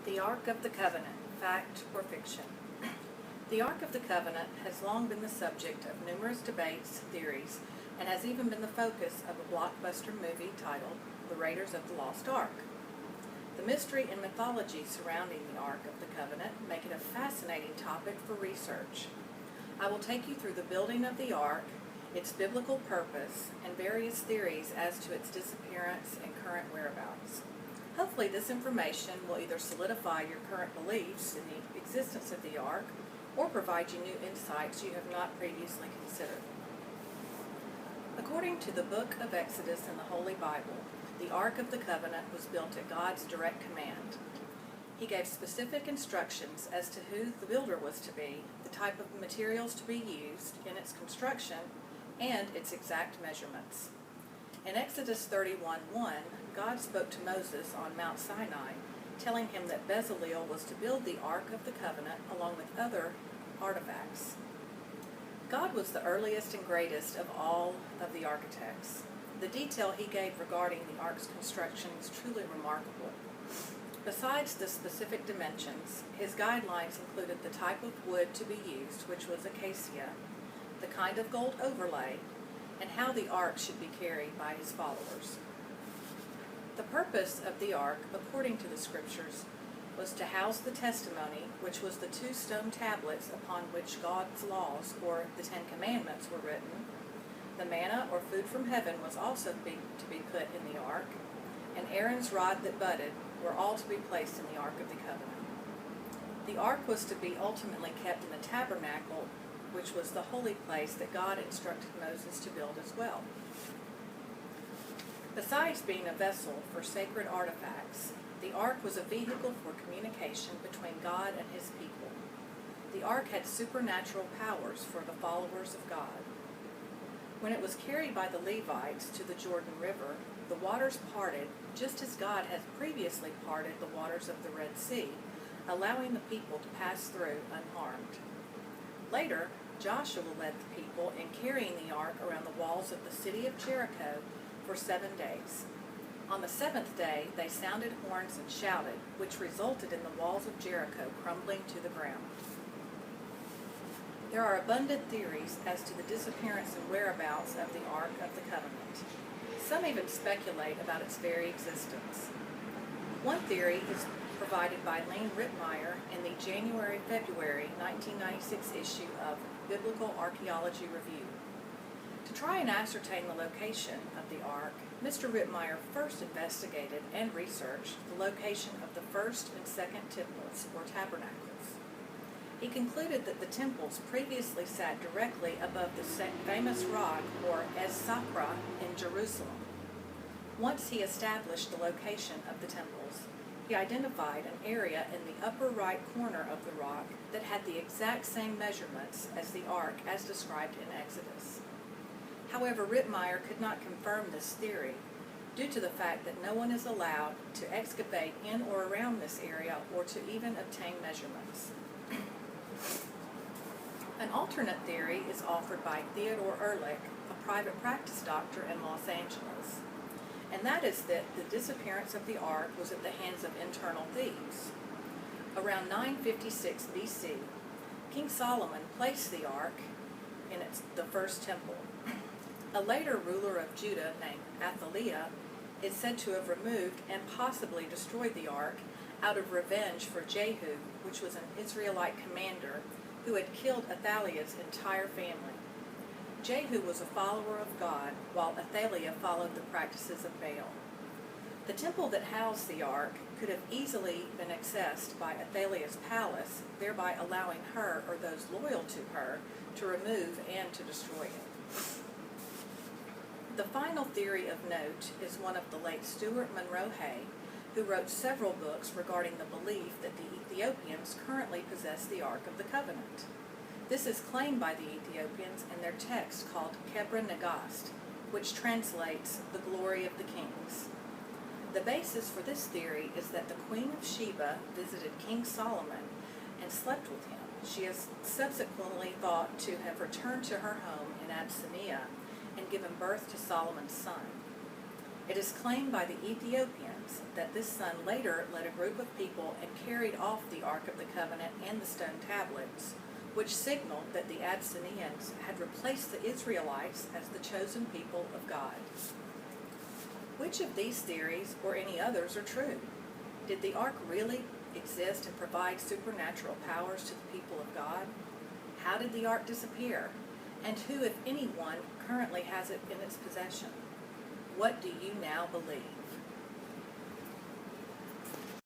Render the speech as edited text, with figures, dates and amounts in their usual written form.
The Ark of the Covenant, fact or fiction? The Ark of the Covenant has long been the subject of numerous debates, theories, and has even been the focus of a blockbuster movie titled The Raiders of the Lost Ark. The mystery and mythology surrounding the Ark of the Covenant make it a fascinating topic for research. I will take you through the building of the Ark, its biblical purpose, and various theories as to its disappearance and current whereabouts. Hopefully this information will either solidify your current beliefs in the existence of the Ark or provide you new insights you have not previously considered. According to the book of Exodus in the Holy Bible, the Ark of the Covenant was built at God's direct command. He gave specific instructions as to who the builder was to be, the type of materials to be used in its construction, and its exact measurements. In Exodus 31:1, God spoke to Moses on Mount Sinai, telling him that Bezalel was to build the Ark of the Covenant along with other artifacts. God was the earliest and greatest of all of the architects. The detail he gave regarding the Ark's construction is truly remarkable. Besides the specific dimensions, his guidelines included the type of wood to be used, which was acacia, the kind of gold overlay, and how the Ark should be carried by his followers. The purpose of the Ark, according to the Scriptures, was to house the testimony, which was the 2 stone tablets upon which God's laws, or the 10 Commandments, were written. The manna, or food from heaven, was also to be put in the Ark, and Aaron's rod that budded were all to be placed in the Ark of the Covenant. The Ark was to be ultimately kept in the tabernacle, which was the holy place that God instructed Moses to build as well. Besides being a vessel for sacred artifacts, the Ark was a vehicle for communication between God and his people. The Ark had supernatural powers for the followers of God. When it was carried by the Levites to the Jordan River, the waters parted just as God had previously parted the waters of the Red Sea, allowing the people to pass through unharmed. Later, Joshua led the people in carrying the Ark around the walls of the city of Jericho for 7 days. On the 7th day, they sounded horns and shouted, which resulted in the walls of Jericho crumbling to the ground. There are abundant theories as to the disappearance and whereabouts of the Ark of the Covenant. Some even speculate about its very existence. One theory is provided by Lane Rittmeyer in the January-February 1996 issue of Biblical Archaeology Review. To try and ascertain the location of the Ark, Mr. Rittmeyer first investigated and researched the location of the first and second temples, or tabernacles. He concluded that the temples previously sat directly above the famous rock, or Es Sakra, in Jerusalem. Once he established the location of the temples, he identified an area in the upper right corner of the rock that had the exact same measurements as the Ark as described in Exodus. However, Rittmeyer could not confirm this theory due to the fact that no one is allowed to excavate in or around this area or to even obtain measurements. An alternate theory is offered by Theodore Ehrlich, a private practice doctor in Los Angeles, and that is that the disappearance of the Ark was at the hands of internal thieves. Around 956 BC, King Solomon placed the Ark in the first temple. A later ruler of Judah named Athaliah is said to have removed and possibly destroyed the Ark out of revenge for Jehu, which was an Israelite commander who had killed Athaliah's entire family. Jehu was a follower of God, while Athaliah followed the practices of Baal. The temple that housed the Ark could have easily been accessed by Athaliah's palace, thereby allowing her or those loyal to her to remove and to destroy it. The final theory of note is one of the late Stuart Monroe Hay, who wrote several books regarding the belief that the Ethiopians currently possess the Ark of the Covenant. This is claimed by the Ethiopians in their text called Kebra Nagast, which translates the glory of the kings. The basis for this theory is that the Queen of Sheba visited King Solomon and slept with him. She is subsequently thought to have returned to her home in Abyssinia and given birth to Solomon's son. It is claimed by the Ethiopians that this son later led a group of people and carried off the Ark of the Covenant and the stone tablets, which signaled that the Abyssinians had replaced the Israelites as the chosen people of God. Which of these theories, or any others, are true? Did the Ark really exist and provide supernatural powers to the people of God? How did the Ark disappear? And who, if anyone, currently has it in its possession? What do you now believe?